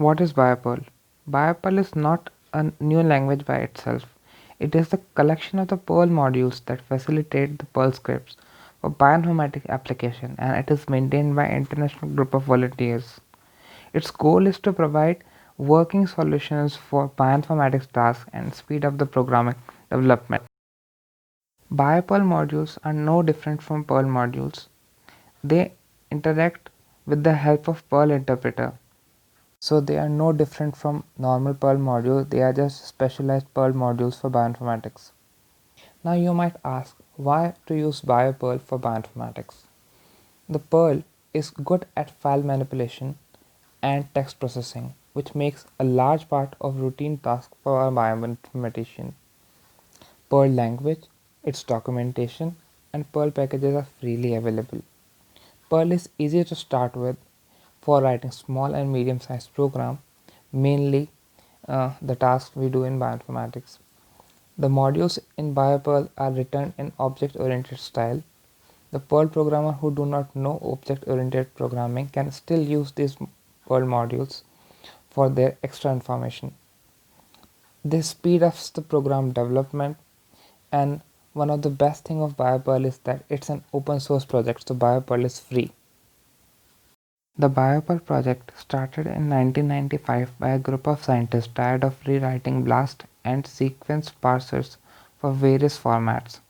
What is bioperl? Bioperl is not a new language by itself. It is the collection of the Perl modules that facilitate the Perl scripts for bioinformatics application, and it is maintained by an international group of volunteers. Its goal is to provide working solutions for bioinformatics tasks and speed up the programming development. BioPerl modules are no different from Perl modules. They interact with the help of Perl interpreter. So they are no different from normal Perl modules, they are just specialized Perl modules for bioinformatics. Now you might ask, why to use bioperl for bioinformatics? The Perl is good at file manipulation and text processing, which makes a large part of routine tasks for a bioinformatician. Perl language, its documentation, and Perl packages are freely available. Perl is easy to start with for writing small and medium sized programs, mainly the tasks we do in bioinformatics. The modules in bioperl are written in object oriented style. The Perl programmer who do not know object oriented programming can still use these Perl modules for their extra information. This speed ups the program development, and one of the best thing of bioperl is that it's an open source project, so bioperl is free. The bioperl project started in 1995 by a group of scientists tired of rewriting BLAST and sequence parsers for various formats.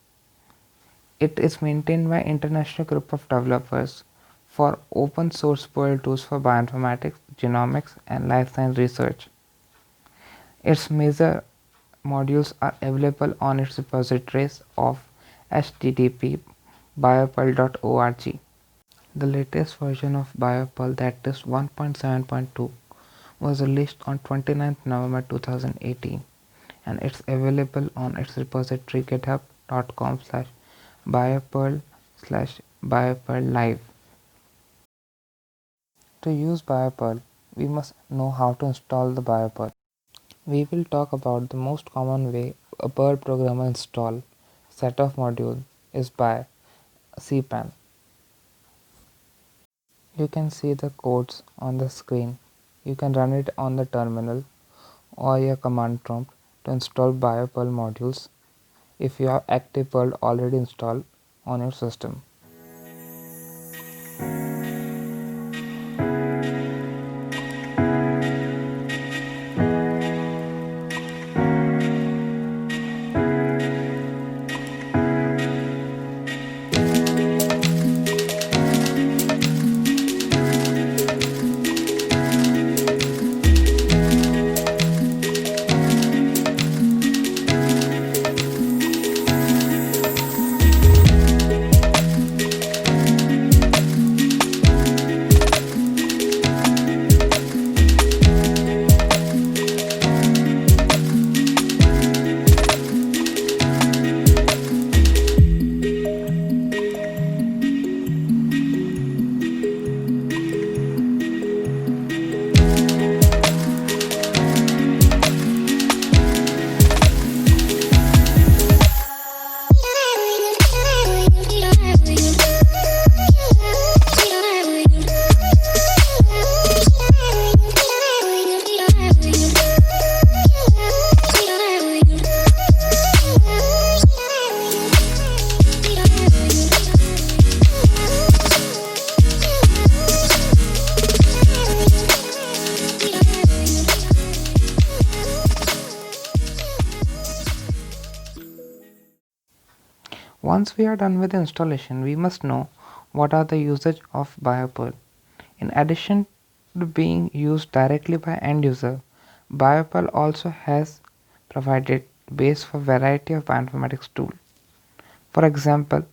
It is maintained by an international group of developers for open source Perl tools for bioinformatics, genomics, and life science research. Its major modules are available on its repositories of http bioperl.org. The latest version of bioperl, that is 1.7.2, was released on 29th November 2018, and it's available on its repository github.com/bioperl/bioperl-live. To use bioperl, we must know how to install the bioperl. We will talk about the most common way a Perl programmer install set of modules is by cpan. You can see the codes on the screen. You can run it on the terminal or your command prompt to install bioperl modules if you have active Perl already installed on your system. Once we are done with the installation, we must know what are the usage of bioperl. In addition to being used directly by end user, bioperl also has provided base for variety of bioinformatics tools. For example,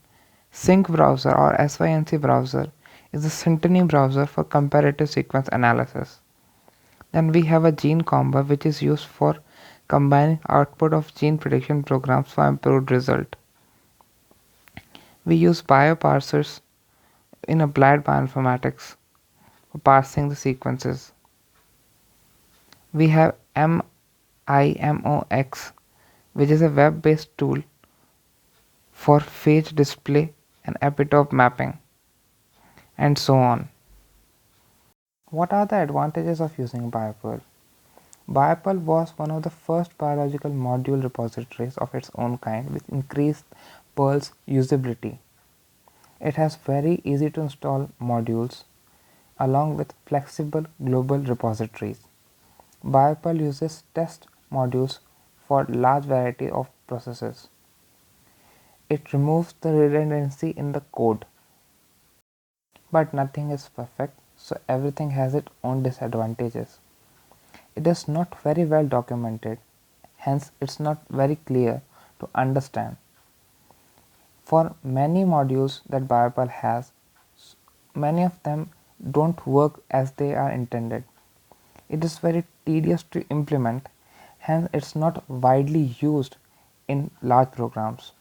Sync browser or SYNC browser is a Synteny browser for comparative sequence analysis. Then we have a gene combo which is used for combining output of gene prediction programs for improved result. We use bioparsers in applied bioinformatics for parsing the sequences. We have MIMOX, which is a web-based tool for phage display and epitope mapping, and so on. What are the advantages of using bioperl? Bioperl was one of the first biological module repositories of its own kind, which increased Perl's usability. It has very easy to install modules along with flexible global repositories. bioperl uses test modules for large variety of processes. It removes the redundancy in the code. But nothing is perfect, so everything has its own disadvantages. It is not very well documented, hence it's not very clear to understand. For many modules that bioperl has, many of them don't work as they are intended. It is very tedious to implement, hence it's not widely used in large programs.